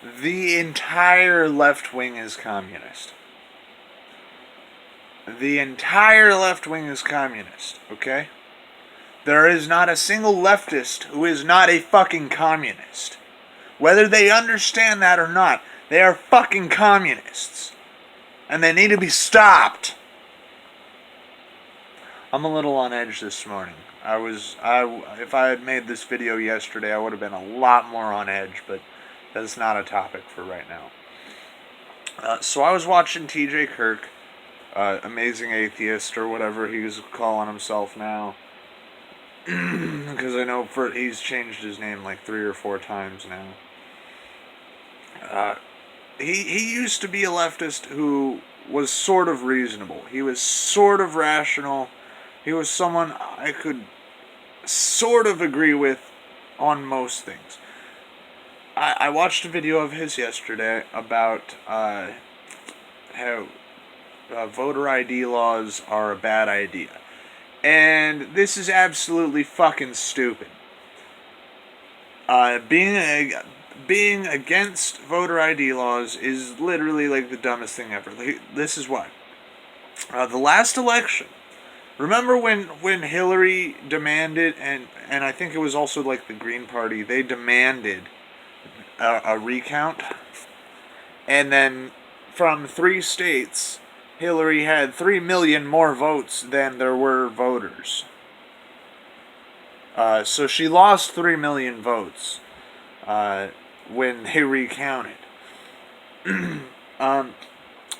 The entire left wing is communist. The entire left wing is communist, okay? There is not a single leftist who is not a fucking communist. Whether they understand that or not, they are fucking communists. And they need to be stopped. I'm a little on edge this morning. If I had made this video yesterday, I would have been a lot more on edge, but that's not a topic for right now. So I was watching TJ Kirk, Amazing Atheist, or whatever he's calling himself now. Because I know he's changed his name like 3 or 4 times now. He used to be a leftist who was sort of reasonable. He was sort of rational. He was someone I could sort of agree with on most things. I watched a video of his yesterday about how voter ID laws are a bad idea. And this is absolutely fucking stupid. Being against voter ID laws is literally like the dumbest thing ever. This is why. The last election, remember when Hillary demanded, and I think it was also like the Green Party, they demanded a recount, and then from 3 states, Hillary had 3 million more votes than there were voters. So she lost 3 million votes when they recounted.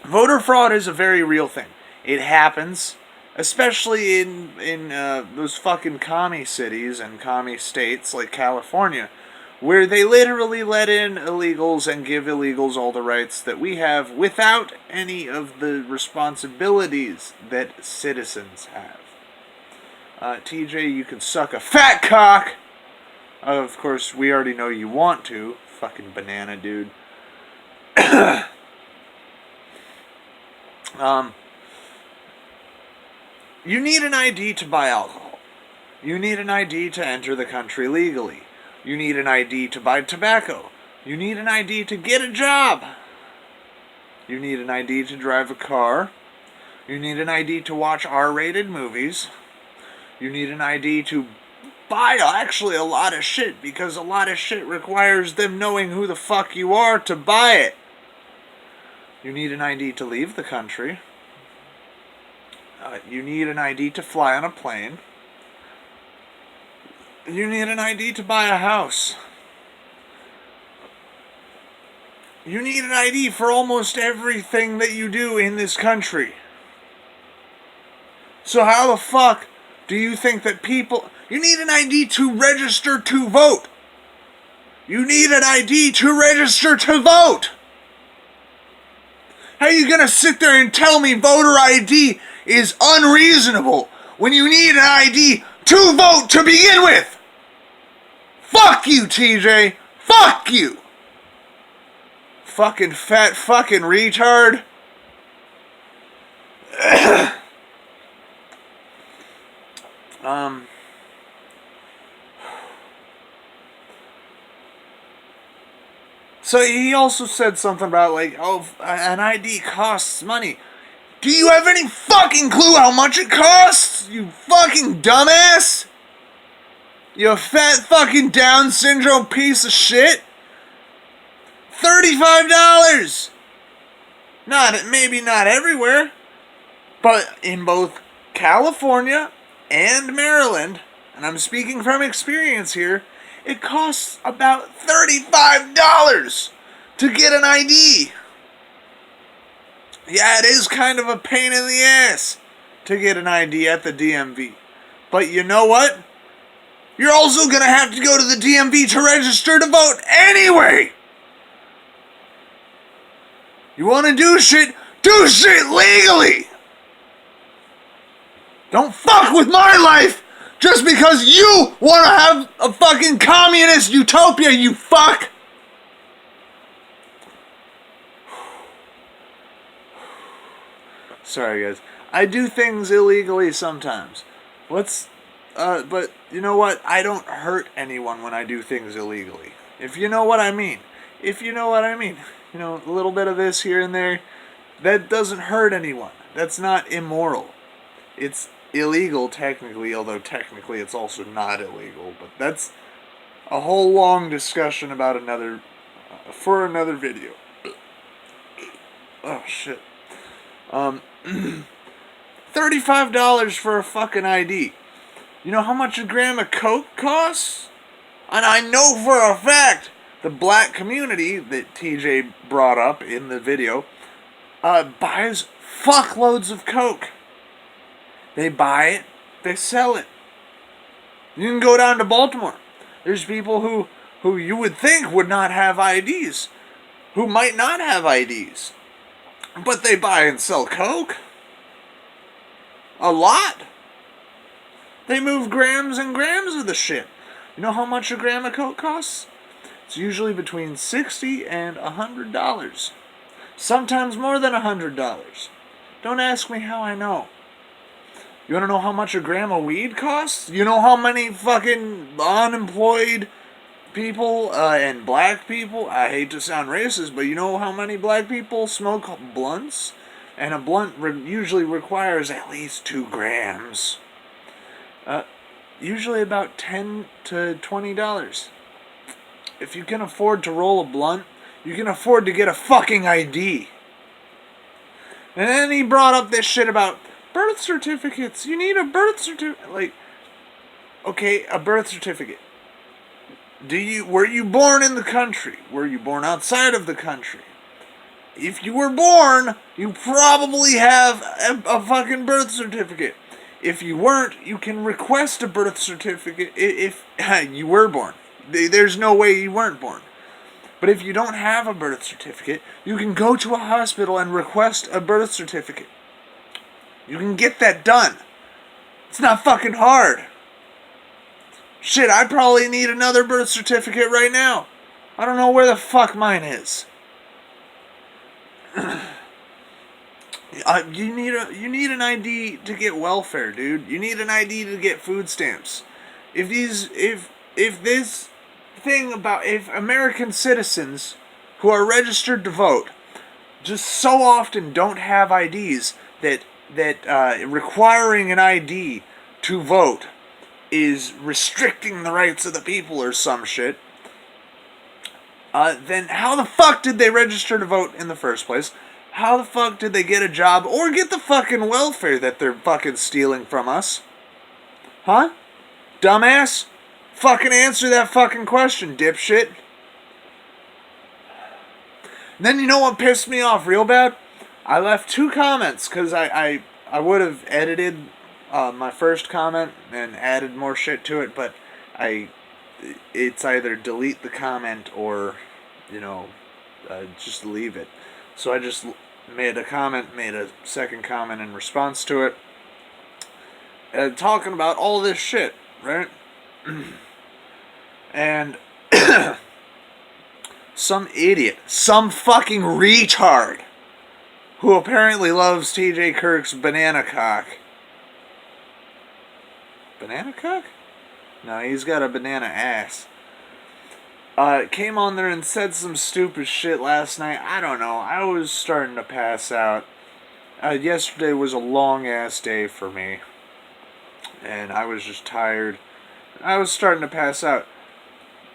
Voter fraud is a very real thing. It happens, especially in those fucking commie cities and commie states like California, where they literally let in illegals and give illegals all the rights that we have without any of the responsibilities that citizens have. TJ, you can suck a fat cock! Of course, we already know you want to. Fucking banana dude. You need an ID to buy alcohol. You need an ID to enter the country legally. You need an ID to buy tobacco. You need an ID to get a job. You need an ID to drive a car. You need an ID to watch R-rated movies. You need an ID to buy actually a lot of shit, because a lot of shit requires them knowing who the fuck you are to buy it. You need an ID to leave the country. You need an ID to fly on a plane. You need an ID to buy a house. You need an ID for almost everything that you do in this country. So how the fuck do you think that people... You need an ID to register to vote. You need an ID to register to vote. How are you going to sit there and tell me voter ID is unreasonable when you need an ID to vote to begin with? Fuck you, TJ. Fuck you. Fucking fat fucking retard. So he also said something about like, oh, an ID costs money. Do you have any fucking clue how much it costs, you fucking dumbass? You fat fucking Down syndrome piece of shit. $35. Maybe not everywhere, but in both California and Maryland, and I'm speaking from experience here, it costs about $35 to get an ID. Yeah, it is kind of a pain in the ass to get an ID at the DMV. But you know what? You're also going to have to go to the DMV to register to vote anyway. You want to do shit legally. Don't fuck with my life just because you want to have a fucking communist utopia, you fuck. Sorry, guys. I do things illegally sometimes. But you know what? I don't hurt anyone when I do things illegally. If you know what I mean. If you know what I mean. You know, a little bit of this here and there. That doesn't hurt anyone. That's not immoral. It's illegal technically, although technically it's also not illegal. But that's a whole long discussion about for another video. Oh shit. Um, $35 for a fucking ID. You know how much a gram of coke costs? And I know for a fact the black community that TJ brought up in the video buys fuckloads of coke. They buy it, they sell it. You can go down to Baltimore. There's people who you would think would not have IDs, who might not have IDs, but they buy and sell coke. A lot. They move grams and grams of the shit. You know how much a gram of coke costs? It's usually between $60 and $100. Sometimes more than $100. Don't ask me how I know. You want to know how much a gram of weed costs? You know how many fucking unemployed people and black people, I hate to sound racist, but you know how many black people smoke blunts? And a blunt usually requires at least 2 grams. Usually about $10 to $20. If you can afford to roll a blunt, you can afford to get a fucking ID. And then he brought up this shit about birth certificates. You need a birth certificate. Like, okay, a birth certificate. Were you born in the country? Were you born outside of the country? If you were born, you probably have a fucking birth certificate. If you weren't, you can request a birth certificate if you were born. There's no way you weren't born. But if you don't have a birth certificate, you can go to a hospital and request a birth certificate. You can get that done. It's not fucking hard. Shit, I probably need another birth certificate right now. I don't know where the fuck mine is. You need an ID to get welfare, dude. You need an ID to get food stamps. If American citizens who are registered to vote just so often don't have IDs that requiring an ID to vote is restricting the rights of the people or some shit, then how the fuck did they register to vote in the first place? How the fuck did they get a job or get the fucking welfare that they're fucking stealing from us? Huh? Dumbass? Fucking answer that fucking question, dipshit. And then you know what pissed me off real bad? I left 2 comments because I would have edited my first comment and added more shit to it, but it's either delete the comment or, just leave it. So I just made a second comment in response to it, talking about all this shit, right? And some idiot, some fucking retard, who apparently loves TJ Kirk's banana cock. Banana cock? No, he's got a banana ass. Came on there and said some stupid shit last night. I don't know. I was starting to pass out. Yesterday was a long-ass day for me. And I was just tired. I was starting to pass out.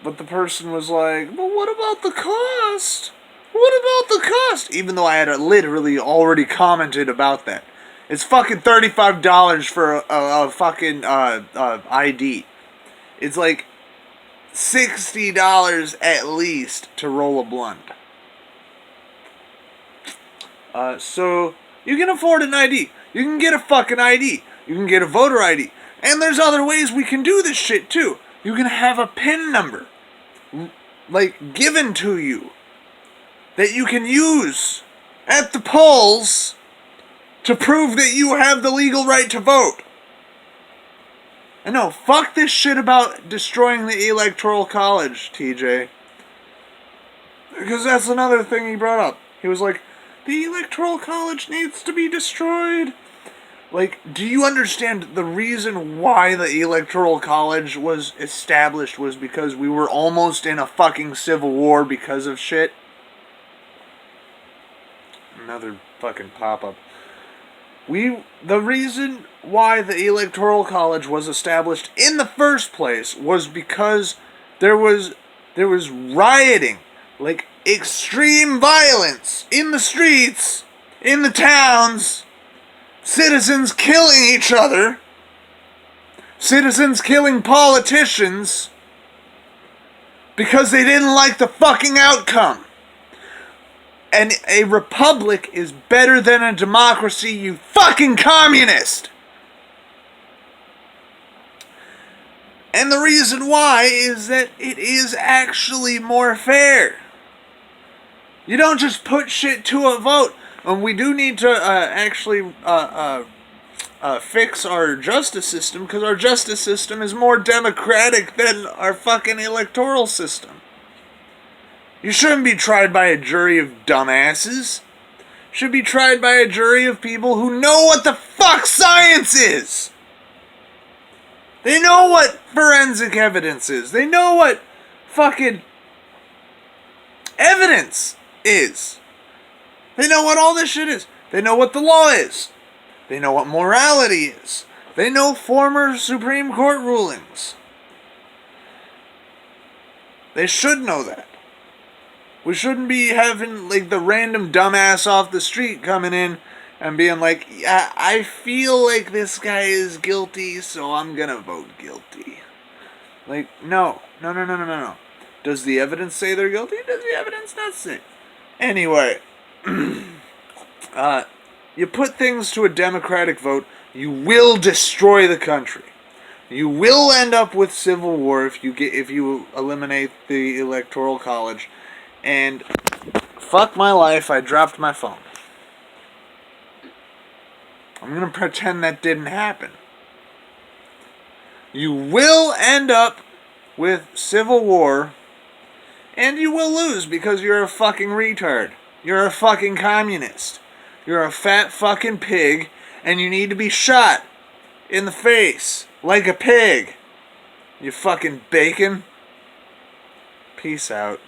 But the person was like, "But what about the cost? What about the cost?" Even though I had literally already commented about that. It's fucking $35 for a fucking ID. It's like $60 at least to roll a blunt. So you can afford an ID. You can get a fucking ID. You can get a voter ID. And there's other ways we can do this shit too. You can have a PIN number, like, given to you, that you can use at the polls to prove that you have the legal right to vote. And no, fuck this shit about destroying the Electoral College, TJ. Because that's another thing he brought up. He was like, the Electoral College needs to be destroyed. Like, do you understand the reason why the Electoral College was established was because we were almost in a fucking civil war because of shit? Another fucking pop-up. The reason why the Electoral College was established in the first place was because there was rioting, like extreme violence in the streets, in the towns, citizens killing each other, citizens killing politicians because they didn't like the fucking outcome. And a republic is better than a democracy, you fucking communist! And the reason why is that it is actually more fair. You don't just put shit to a vote. And we do need to actually fix our justice system, because our justice system is more democratic than our fucking electoral system. You shouldn't be tried by a jury of dumbasses. You should be tried by a jury of people who know what the fuck science is. They know what forensic evidence is. They know what fucking evidence is. They know what all this shit is. They know what the law is. They know what morality is. They know former Supreme Court rulings. They should know that. We shouldn't be having, like, the random dumbass off the street coming in and being like, yeah, I feel like this guy is guilty, so I'm gonna vote guilty. Like, no. Does the evidence say they're guilty? Does the evidence not say? Anyway, you put things to a democratic vote, you will destroy the country. You will end up with civil war if you eliminate the Electoral College. And fuck my life, I dropped my phone. I'm gonna pretend that didn't happen. You will end up with civil war, and you will lose because you're a fucking retard. You're a fucking communist. You're a fat fucking pig, and you need to be shot in the face like a pig. You fucking bacon. Peace out.